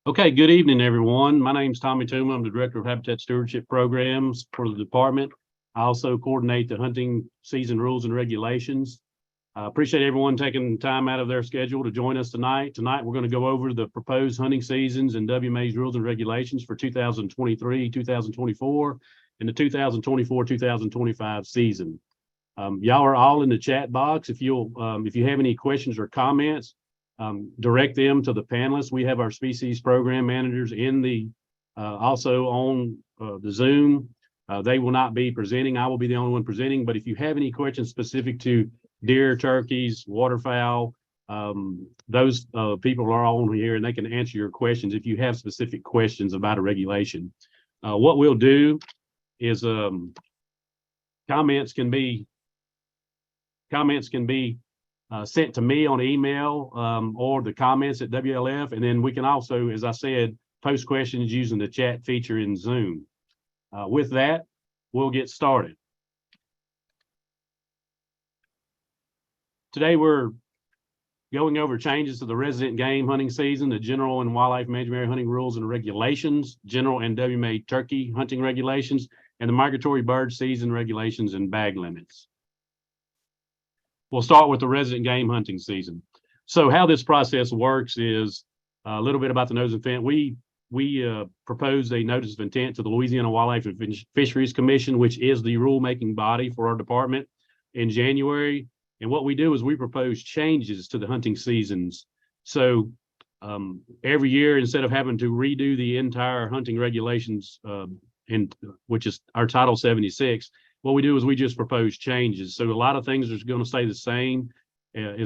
Okay, good evening, everyone. My name is Tommy Tuma. I'm the Director of Habitat Stewardship Programs for the department. I also coordinate the hunting season rules and regulations. I appreciate everyone taking time out of their schedule to join us tonight. Tonight, we're going to go over the proposed hunting seasons and WMA's rules and regulations for 2023, 2024, and the 2024-2025 season. Y'all are all in the chat box. If you have any questions or comments, direct them to the panelists. We have our species program managers in also on the Zoom. They will not be presenting. I will be the only one presenting. But if you have any questions specific to deer, turkeys, waterfowl, those people are all on here and they can answer your questions if you have specific questions about a regulation. What we'll do is comments can be sent to me on email or the comments at WLF. And then we can also, as I said, post questions using the chat feature in Zoom. With that, we'll get started. Today, we're going over changes to the resident game hunting season, the general and wildlife management area hunting rules and regulations, general and WMA turkey hunting regulations, and the migratory bird season regulations and bag limits. We'll start with the resident game hunting season. So how this process works is a little bit about the notice of intent. We proposed a notice of intent to the Louisiana Wildlife and Fisheries Commission, which is the rulemaking body for our department, in January. And what we do is we propose changes to the hunting seasons. So every year, instead of having to redo the entire hunting regulations, which is our Title 76, what we do is we just propose changes. So a lot of things are going to stay the same.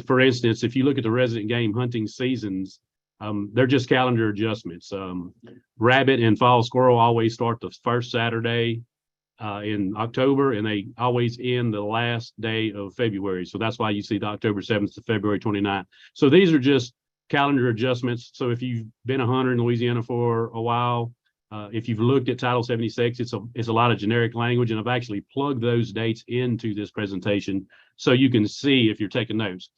For instance, if you look at the resident game hunting seasons, they're just calendar adjustments. Rabbit and fall squirrel always start the first Saturday in October, and they always end the last day of February. So that's why you see the October 7th to February 29th. So these are just calendar adjustments. So if you've been a hunter in Louisiana for a while, if you've looked at Title 76, it's a lot of generic language, and I've actually plugged those dates into this presentation so you can see if you're taking notes.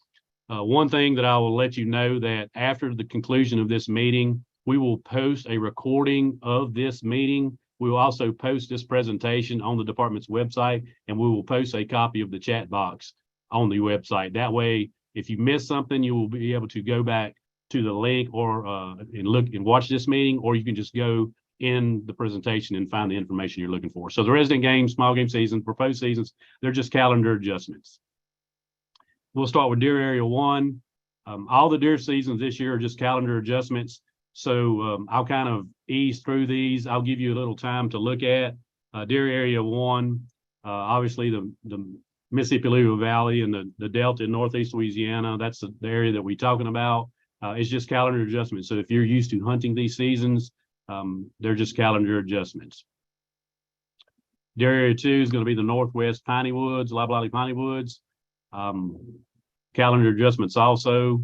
One thing that I will let you know that after the conclusion of this meeting, we will post a recording of this meeting. We will also post this presentation on the department's website, and we will post a copy of the chat box on the website. That way, if you miss something, you will be able to go back to the link or and look and watch this meeting, or you can just go in the presentation and find the information you're looking for. So the resident game, small game season, proposed seasons, they're just calendar adjustments. We'll start with deer area 1. All the deer seasons this year are just calendar adjustments. So I'll kind of ease through these. I'll give you a little time to look at deer area 1. Obviously the Mississippi River Valley and the Delta in Northeast Louisiana, that's the area that we're talking about. It's just calendar adjustments. So if you're used to hunting these seasons, they're just calendar adjustments. Deer area 2 is going to be the Northwest Piney Woods, Loblolly Piney Woods. Calendar adjustments also.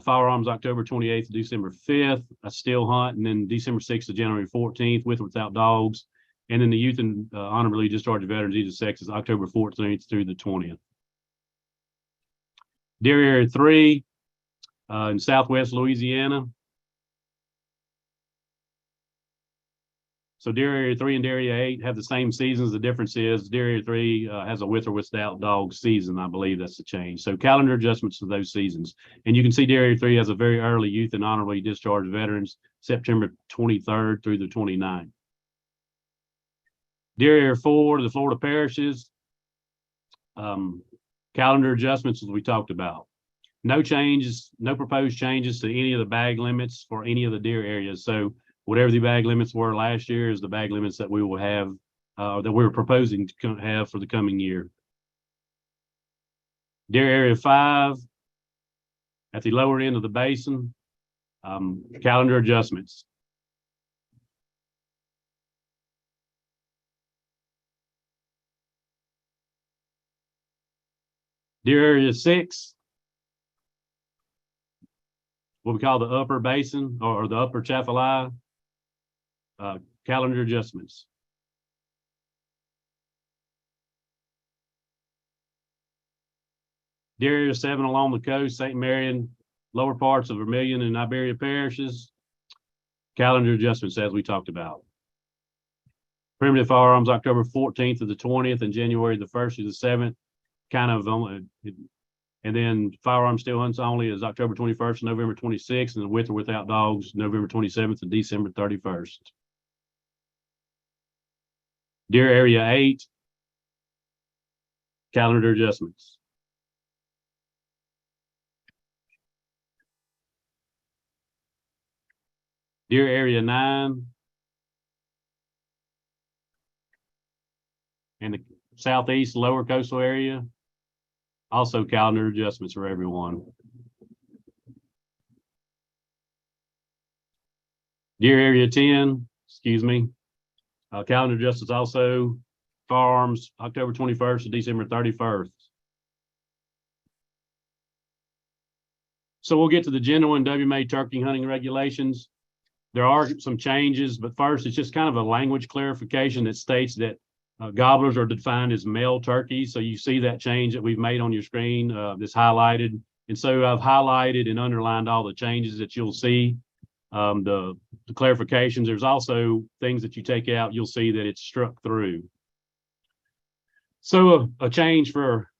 Firearms October 28th to December 5th, a still hunt, and then December 6th to January 14th with or without dogs. And then the youth and honorably discharged veterans, either sex, is October 14th through the 20th. Deer area 3 in Southwest Louisiana. So deer area 3 and deer area 8 have the same seasons. The difference is deer area 3 has a with or without dog season. I believe that's the change. So calendar adjustments to those seasons. And you can see deer area 3 has a very early youth and honorably discharged veterans, September 23rd through the 29th. Deer area 4, the Florida parishes, calendar adjustments as we talked about. No changes, no proposed changes to any of the bag limits for any of the deer areas. So whatever the bag limits were last year is the bag limits that we will have, that we're proposing to have for the coming year. Deer area 5 at the lower end of the basin, calendar adjustments. Deer area 6, what we call the upper basin or the upper Chaffalaya, calendar adjustments. Deer area 7 along the coast, St. Marion, lower parts of Vermilion and Iberia parishes. Calendar adjustments, as we talked about. Primitive firearms, October 14th to the 20th, and January the 1st to the 7th. Kind of, and then firearm still hunts only is October 21st and November 26th, and with or without dogs, November 27th and December 31st. Deer Area 8, calendar adjustments. Deer Area 9, and the southeast lower coastal area, also calendar adjustments for everyone. Deer Area 10, excuse me, calendar adjustments also, firearms October 21st to December 31st. So we'll get to the general and WMA turkey hunting regulations. There are some changes, but first it's just kind of a language clarification that states that gobblers are defined as male turkeys. So you see that change that we've made on your screen that's highlighted. And so I've highlighted and underlined all the changes that you'll see. The clarifications, there's also things that you take out, you'll see that it's struck through. So a change for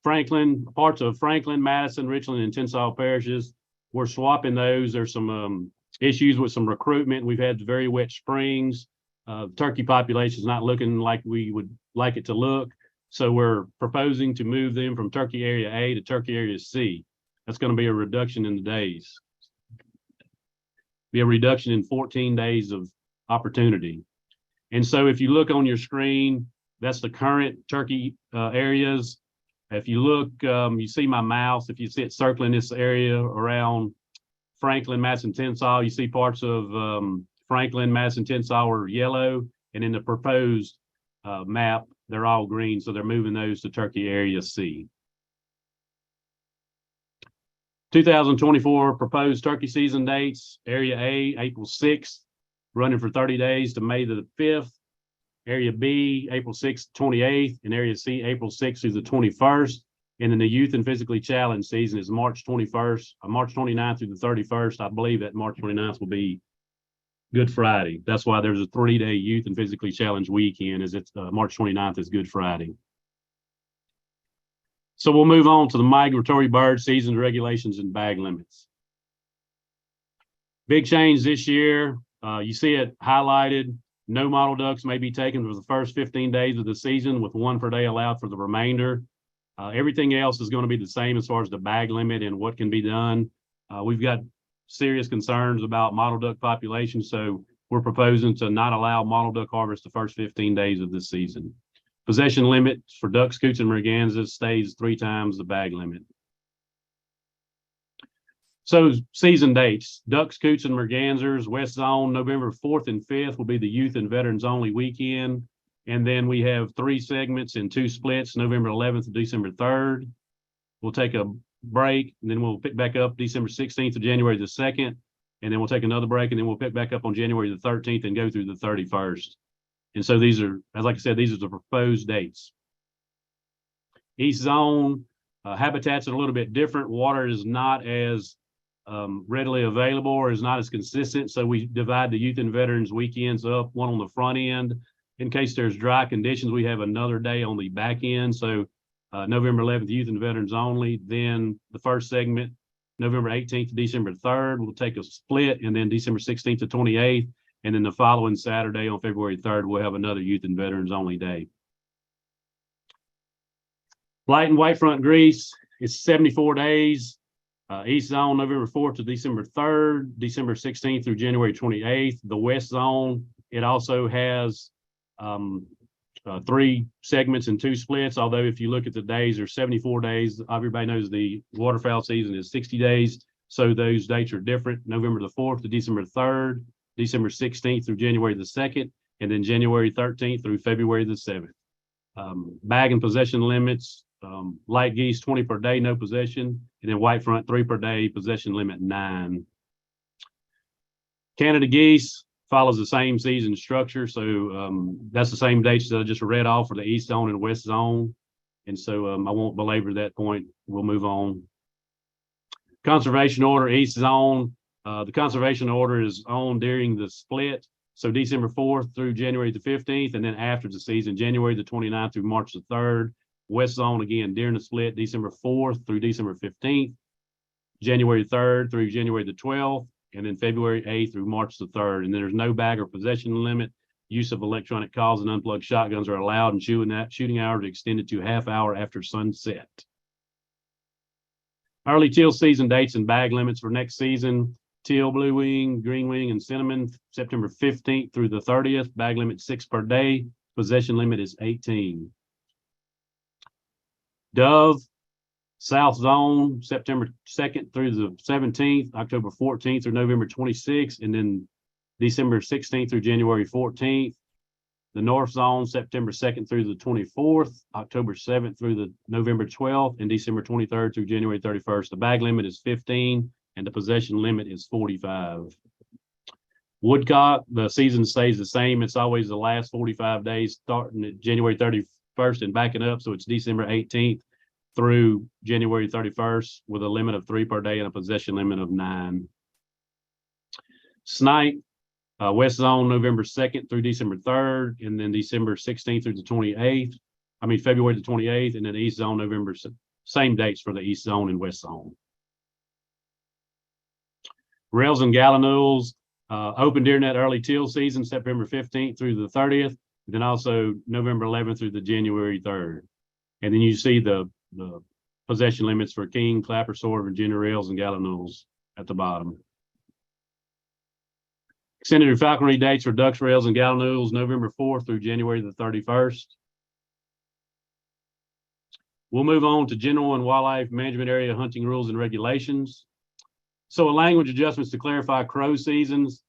Franklin, parts of Franklin, Madison, Richland, and Tensas parishes, we're swapping those. There's some issues with some recruitment. We've had very wet springs. Turkey population is not looking like we would like it to look. So we're proposing to move them from Turkey Area A to Turkey Area C. That's going to be a reduction in the days. Be a reduction in 14 days of opportunity. And so if you look on your screen, that's the current turkey areas. If you look, you see my mouse. If you see it circling this area around Franklin, Madison, Tensas, you see parts of Franklin, Madison, Tensas are yellow, and in the proposed map, they're all green. So they're moving those to Turkey Area C. 2024 proposed turkey season dates: Area A, April 6th, running for 30 days to May the 5th. Area B, April 6th, 28th, and Area C, April 6th through the 21st. And then the youth and physically challenged season is March 21st, March 29th through the 31st. I believe that March 29th will be Good Friday. That's why there's a 3-day youth and physically challenged weekend, is it's March 29th is Good Friday. So we'll move on to the migratory bird season regulations and bag limits. Big change this year. You see it highlighted. No mottled ducks may be taken for the first 15 days of the season, with 1 per day allowed for the remainder. Everything else is going to be the same as far as the bag limit and what can be done. We've got serious concerns about mottled duck population, so we're proposing to not allow mottled duck harvest the first 15 days of this season. Possession limit for ducks, coots, and mergansers stays 3 times the bag limit. So season dates: ducks, coots, and mergansers, West Zone, November 4th and 5th will be the youth and veterans only weekend. And then we have 3 segments in 2 splits, November 11th to December 3rd. We'll take a break, and then we'll pick back up December 16th to January the 2nd. And then we'll take another break, and then we'll pick back up on January the 13th and go through the 31st. And so these are, as like I said, these are the proposed dates. East Zone, habitats are a little bit different. Water is not as readily available or is not as consistent. So we divide the youth and veterans weekends up, one on the front end. In case there's dry conditions, we have another day on the back end. So November 11th, youth and veterans only. Then the first segment, November 18th to December 3rd, we'll take a split, and then December 16th to 28th. And then the following Saturday on February 3rd, we'll have another youth and veterans only day. Light and white front grease, it's 74 days. East Zone, November 4th to December 3rd, December 16th through January 28th. The West Zone, it also has 3 segments and 2 splits. Although if you look at the days, there's 74 days. Everybody knows the waterfowl season is 60 days. So those dates are different. November the 4th to December 3rd, December 16th through January the 2nd, and then January 13th through February the 7th. Bag and possession limits: light geese 20 per day, no possession, and then white front 3 per day, possession limit 9. Canada geese follows the same season structure, so that's the same dates that I just read off for the East Zone and West Zone, and so I won't belabor that point. We'll move on. Conservation order: East Zone, The conservation order is on during the split. So December 4th through January the 15th, and then after the season, January the 29th through March the 3rd. West zone again during the split, December 4th through December 15th, January 3rd through January the 12th, and then February 8th through March the 3rd. And then there's no bag or possession limit. Use of electronic calls and unplugged shotguns are allowed, and shooting hours extended to half hour after sunset. Early teal season dates and bag limits for next season. Teal, blue wing, green wing, and cinnamon, September 15th through the 30th. Bag limit 6 per day. Possession limit is 18. Dove, South Zone, September 2nd through the 17th, October 14th through November 26th, and then December 16th through January 14th. The North Zone, September 2nd through the 24th, October 7th through the November 12th, and December 23rd through January 31st. The bag limit is 15, and the possession limit is 45. Woodcock, the season stays the same. It's always the last 45 days, starting at January 31st and backing up. So it's December 18th through January 31st with a limit of 3 per day and a possession limit of 9. Snipe, West Zone, November 2nd through December 3rd, and then December 16th through the 28th. February the 28th, and then East Zone, November, same dates for the East Zone and West Zone. Rails and gallinules, open during that early teal season, September 15th through the 30th, then also November 11th through the January 3rd. And then you see the possession limits for king, clapper, sword, Virginia rails, and gallinules at the bottom. Extended falconry dates for ducks, rails, and gallinules, November 4th through January the 31st. We'll move on to general and wildlife management area hunting rules and regulations. So language adjustments to clarify crow seasons.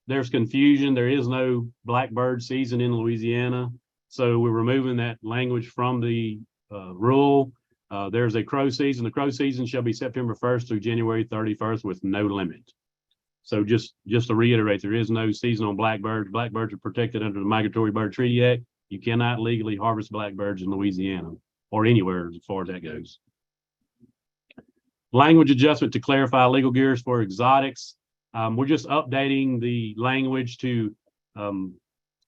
There's confusion. There is no blackbird season in Louisiana. So we're removing that language from the rule. There's a crow season. The crow season shall be September 1st through January 31st with no limit. So just to reiterate, there is no season on blackbirds. Blackbirds are protected under the Migratory Bird Treaty Act. You cannot legally harvest blackbirds in Louisiana or anywhere as far as that goes. Language adjustment to clarify legal gears for exotics. We're just updating the language to,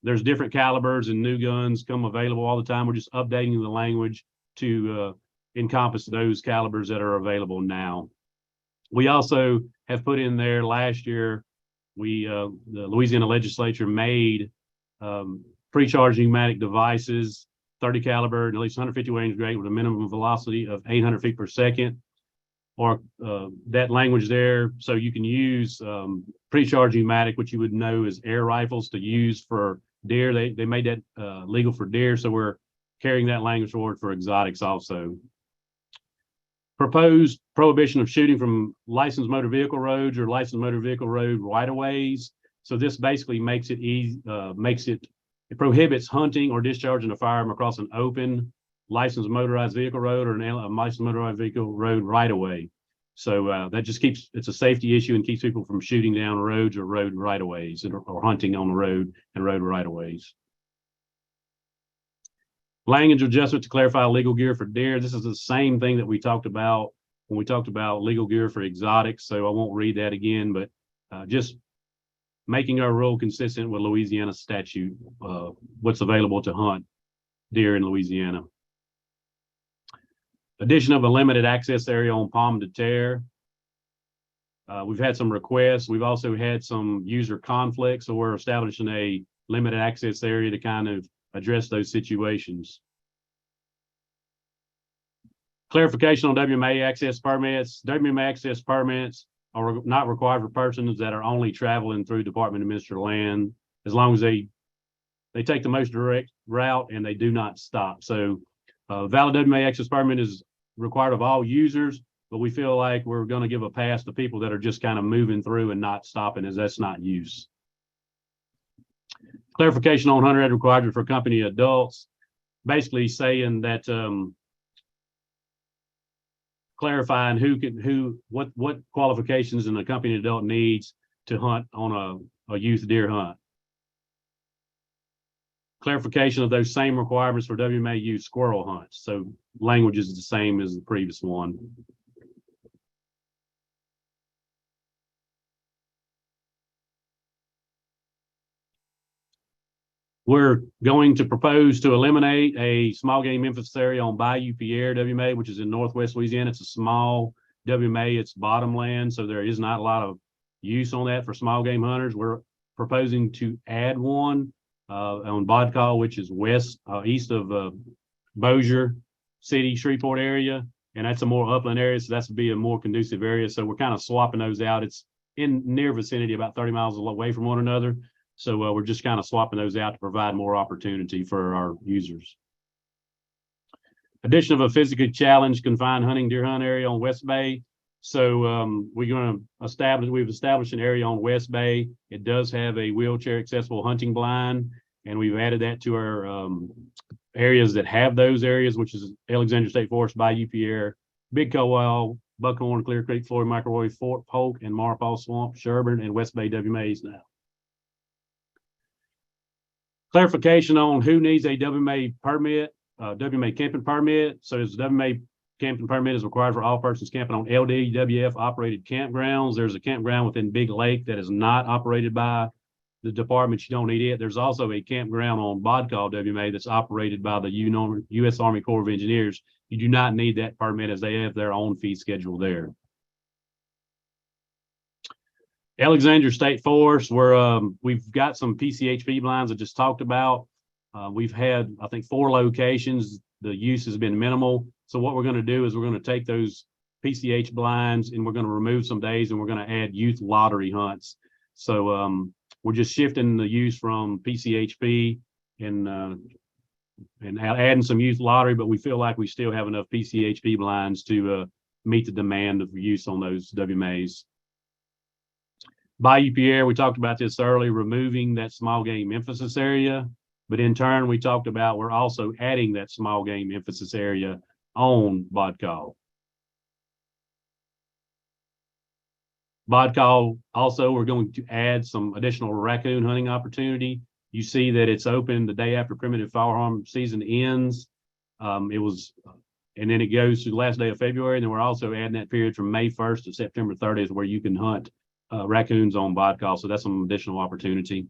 there's different calibers and new guns come available all the time. We're just updating the language to encompass those calibers that are available now. We also have put in there last year, the Louisiana legislature made pre-charged pneumatic devices, 30 caliber and at least 150 range grade with a minimum velocity of 800 feet per second, or that language there. So you can use pre-charged pneumatic, which you would know is air rifles, to use for deer. They made that legal for deer. So we're carrying that language forward for exotics also. Proposed prohibition of shooting from licensed motor vehicle roads or licensed motor vehicle road right-of-ways. So this basically makes it easy, it prohibits hunting or discharging a firearm across an open licensed motorized vehicle road or a licensed motorized vehicle road right-of-way. So that just keeps, it's a safety issue and keeps people from shooting down roads or road right-of-ways or hunting on the road and road right-of-ways. Language adjustment to clarify legal gear for deer. This is the same thing that we talked about when we talked about legal gear for exotics. So I won't read that again, but just making our rule consistent with Louisiana statute, what's available to hunt deer in Louisiana. Addition of a limited access area on Pomme de Terre. We've had some requests. We've also had some user conflicts, so we're establishing a limited access area to kind of address those situations. Clarification on WMA access permits. WMA access permits are not required for persons that are only traveling through Department of Administrative Land, as long as they take the most direct route and they do not stop. So valid WMA access permit is required of all users, but we feel like we're going to give a pass to people that are just kind of moving through and not stopping, as that's not use. Clarification on hunter ed requirement for company adults, basically saying that clarifying what qualifications an accompanied adult needs to hunt on a youth deer hunt. Clarification of those same requirements for WMA youth squirrel hunts. So language is the same as the previous one. We're going to propose to eliminate a small game emphasis area on Bayou Pierre WMA, which is in Northwest Louisiana. It's a small WMA. It's bottomland, so there is not a lot of use on that for small game hunters. We're proposing to add one on Bodcall, which is east of Bossier City, Shreveport area, and that's a more upland area, so that's to be a more conducive area. So we're kind of swapping those out. It's in near vicinity, about 30 miles away from one another. So we're just kind of swapping those out to provide more opportunity for our users. Addition of a physically challenged confined hunting deer hunt area on West Bay. So we've established an area on West Bay. It does have a wheelchair accessible hunting blind, and we've added that to our areas that have those areas, which is Alexandria State Forest, Bayou Pierre, Big Cowell, Buckhorn, Clear Creek, Floyd Microwave, Fort Polk, and Marpaw Swamp, Sherburne, and West Bay WMAs now. Clarification on who needs a WMA permit, WMA camping permit. So the WMA camping permit is required for all persons camping on LDWF operated campgrounds. There's a campground within Big Lake that is not operated by the department. You don't need it. There's also a campground on Bodcall WMA that's operated by the U.S. Army Corps of Engineers. You do not need that permit as they have their own fee schedule there. Alexandria State Forest, where we've got some PCHP blinds I just talked about. We've had, I think, 4 locations. The use has been minimal. So what we're going to do is we're going to take those PCH blinds and we're going to remove some days and we're going to add youth lottery hunts. So we're just shifting the use from PCHP and adding some youth lottery, but we feel like we still have enough PCHP blinds to meet the demand of use on those WMAs. Bayou Pierre, we talked about this earlier, removing that small game emphasis area, but in turn, we talked about we're also adding that small game emphasis area on Bodcall. Bodcall, also, we're going to add some additional raccoon hunting opportunity. You see that it's open the day after primitive firearm season ends. And then it goes to the last day of February. And then we're also adding that period from May 1st to September 30th where you can hunt raccoons on Bodcall. So that's some additional opportunity.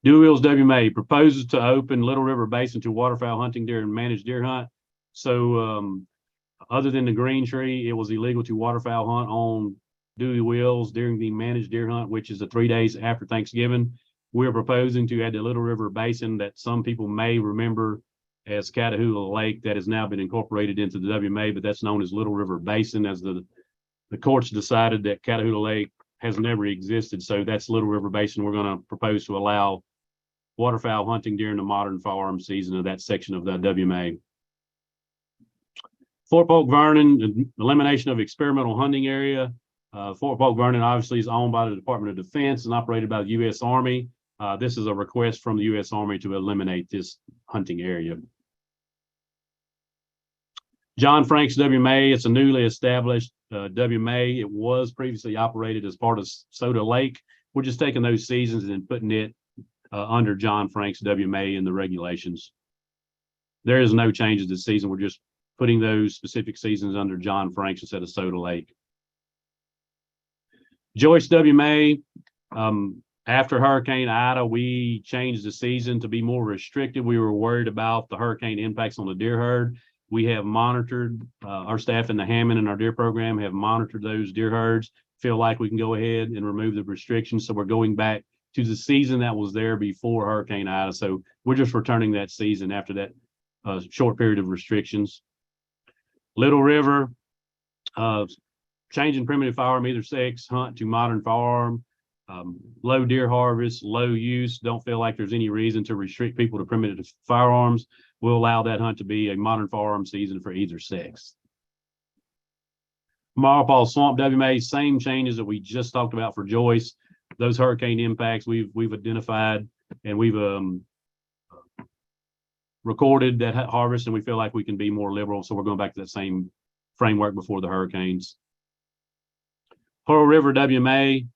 Dual Wheels WMA proposes to open Little River Basin to waterfowl hunting deer and managed deer hunt. So other than the green tree, it was illegal to waterfowl hunt on Dewey Wheels during the managed deer hunt, which is the 3 days after Thanksgiving. We're proposing to add the Little River Basin that some people may remember as Catahoula Lake that has now been incorporated into the WMA, but that's known as Little River Basin as the courts decided that Catahoula Lake has never existed. So that's Little River Basin. We're going to propose to allow waterfowl hunting during the modern firearm season of that section of the WMA. Fort Polk Vernon, elimination of experimental hunting area. Fort Polk Vernon obviously is owned by the Department of Defense and operated by the U.S. Army. This is a request from the U.S. Army to eliminate this hunting area. John Franks WMA, it's a newly established WMA. It was previously operated as part of Soda Lake. We're just taking those seasons and putting it under John Franks WMA in the regulations. There is no changes this season. We're just putting those specific seasons under John Franks instead of Soda Lake. Joyce WMA, after Hurricane Ida, we changed the season to be more restricted. We were worried about the hurricane impacts on the deer herd. We have monitored, our staff in the Hammond and our deer program have monitored those deer herds, feel like we can go ahead and remove the restrictions. So we're going back to the season that was there before Hurricane Ida. So we're just returning that season after that short period of restrictions. Little River, changing primitive firearm, either sex hunt to modern firearm, low deer harvest, low use. Don't feel like there's any reason to restrict people to primitive firearms. We'll allow that hunt to be a modern firearm season for either sex. Marpaw Swamp WMA, same changes that we just talked about for Joyce. Those hurricane impacts we've identified and we've recorded that harvest, and we feel like we can be more liberal. So we're going back to that same framework before the hurricanes. Pearl River WMA,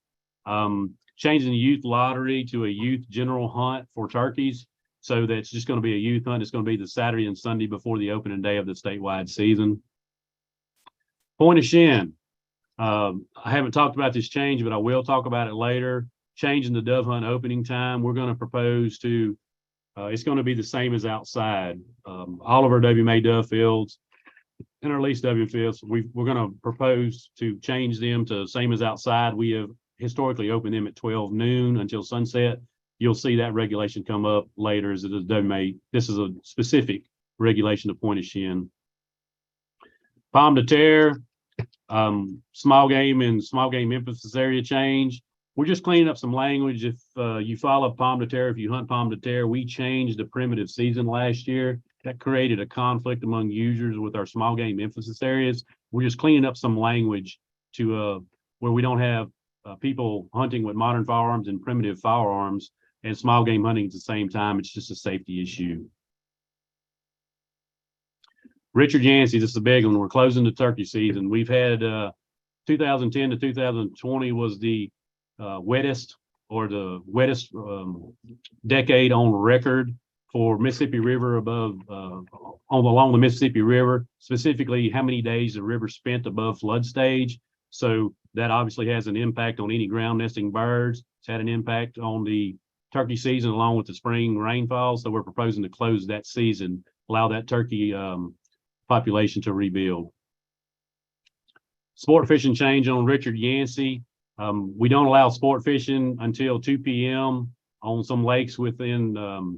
changing the youth lottery to a youth general hunt for turkeys. So that's just going to be a youth hunt. It's going to be the Saturday and Sunday before the opening day of the statewide season. Point of Shin. I haven't talked about this change, but I will talk about it later. changing the dove hunt opening time. We're going to propose to, it's going to be the same as outside. All of our WMA dove fields and our leased dove fields, we're going to propose to change them to same as outside. We have historically opened them at 12 noon until sunset. You'll see that regulation come up later as it is WMA. This is a specific regulation to Point of Shin. Palm de terre, small game and small game emphasis area change. We're just cleaning up some language. If you follow palm de terre, if you hunt palm de terre, we changed the primitive season last year. That created a conflict among users with our small game emphasis areas. We're just cleaning up some language to where we don't have people hunting with modern firearms and primitive firearms and small game hunting at the same time. It's just a safety issue. Richard Yancey, this is a big one. We're closing the turkey season. We've had 2010 to 2020 was the wettest decade on record for Mississippi River above along the Mississippi River, specifically how many days the river spent above flood stage. So that obviously has an impact on any ground nesting birds. It's had an impact on the turkey season along with the spring rainfall. So we're proposing to close that season, allow that turkey population to rebuild. Sport fishing change on Richard Yancey. We don't allow sport fishing until 2 p.m. on some lakes within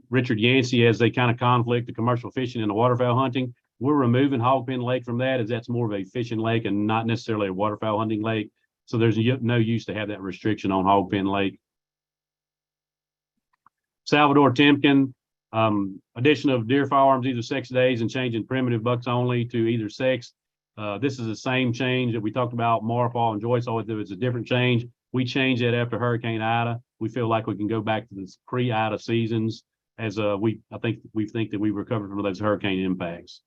Richard Yancey as they kind of conflict the commercial fishing and the waterfowl hunting. We're removing Hogpen Lake from that as that's more of a fishing lake and not necessarily a waterfowl hunting lake. So there's no use to have that restriction on Hogpen Lake. Salvador Timken, addition of deer firearms, either sex days and changing primitive bucks only to either sex. This is the same change that we talked about Marfall and Joyce. Always it's a different change. We changed it after Hurricane Ida. We feel like we can go back to this pre-Ida seasons as we think that we've recovered from those hurricane impacts.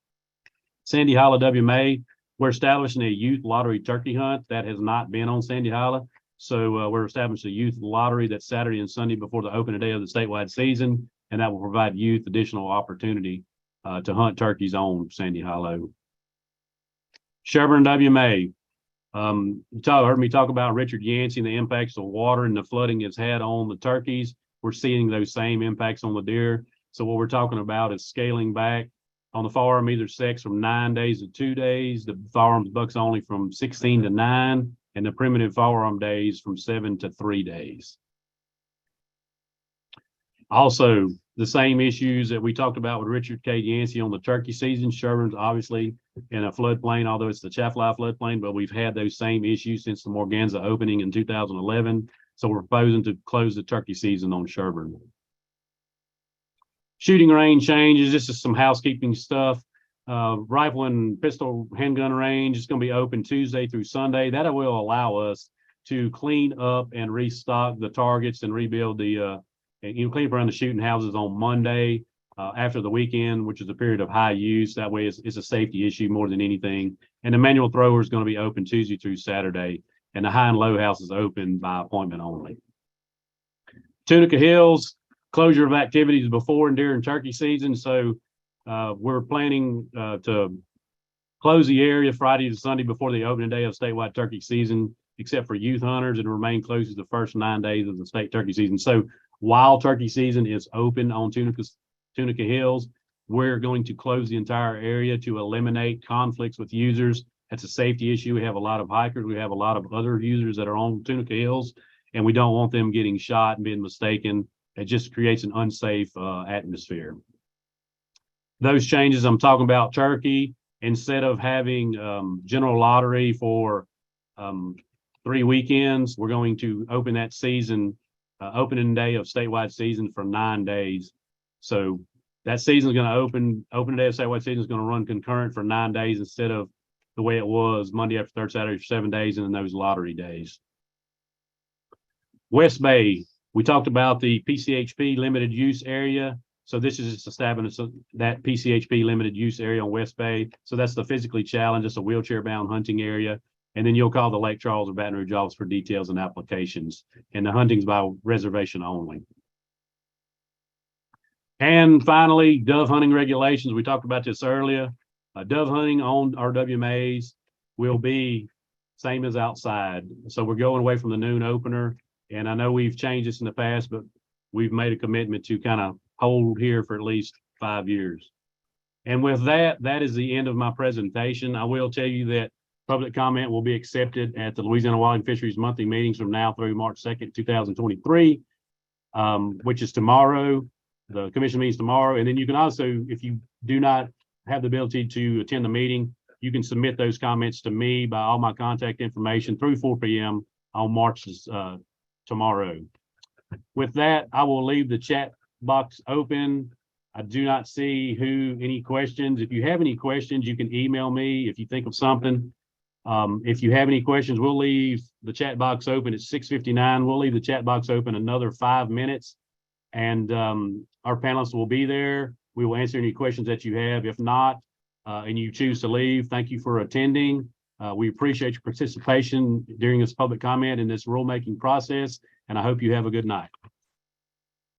Sandy Hollow WMA, we're establishing a youth lottery turkey hunt that has not been on Sandy Hollow. So we're establishing a youth lottery that's Saturday and Sunday before the opening day of the statewide season, and that will provide youth additional opportunity to hunt turkeys on Sandy Hollow. Sherburne WMA, you heard me talk about Richard Yancey and the impacts of water and the flooding it's had on the turkeys. We're seeing those same impacts on the deer. So what we're talking about is scaling back on the firearm either sex from 9 days to 2 days, the firearms bucks only from 16 to 9, and the primitive firearm days from 7 to 3 days. Also, the same issues that we talked about with Richard K. Yancey on the turkey season. Sherburne's obviously in a floodplain, although it's the Chaffly floodplain, but we've had those same issues since the Morganza opening in 2011. So we're proposing to close the turkey season on Sherburne. Shooting range changes. This is some housekeeping stuff. Rifle and pistol handgun range is going to be open Tuesday through Sunday. That will allow us to clean up and restock the targets and rebuild the clean up around the shooting houses on Monday after the weekend, which is a period of high use. That way it's a safety issue more than anything. And the manual thrower is going to be open Tuesday through Saturday, and the high and low house is open by appointment only. Tunica Hills, closure of activities before and during turkey season. So we're planning to close the area Friday to Sunday before the opening day of statewide turkey season, except for youth hunters, and remain closed the first 9 days of the state turkey season. So while turkey season is open on Tunica Hills, we're going to close the entire area to eliminate conflicts with users. That's a safety issue. We have a lot of hikers. We have a lot of other users that are on Tunica Hills, and we don't want them getting shot and being mistaken. It just creates an unsafe atmosphere. Those changes I'm talking about turkey, instead of having general lottery for 3 weekends, we're going to open that season, opening day of statewide season for 9 days. So that season is going to opening day of statewide season is going to run concurrent for 9 days instead of the way it was Monday after third Saturday for 7 days and then those lottery days. West Bay, we talked about the PCHP limited use area. So this is just establishing that PCHP limited use area on West Bay. So that's the physically challenged, it's a wheelchair bound hunting area. And then you'll call the Lake Charles or Baton Rouge office for details and applications. And the hunting's by reservation only. And finally, dove hunting regulations. We talked about this earlier. Dove hunting on our WMAs will be same as outside. So we're going away from the noon opener, And I know we've changed this in the past, but we've made a commitment to kind of hold here for at least 5 years. And with that, that is the end of my presentation. I will tell you that public comment will be accepted at the Louisiana Wildlife Fisheries monthly meetings from now through March 2nd, 2023, which is tomorrow. The commission meets tomorrow. And then you can also, if you do not have the ability to attend the meeting, you can submit those comments to me by all my contact information through 4 p.m. on March tomorrow. With that, I will leave the chat box open. I do not see any questions. If you have any questions, you can email me if you think of something. If you have any questions, we'll leave the chat box open at 6:59. We'll leave the chat box open another 5 minutes, and our panelists will be there. We will answer any questions that you have. If not, and you choose to leave, thank you for attending. We appreciate your participation during this public comment in this rulemaking process, and I hope you have a good night.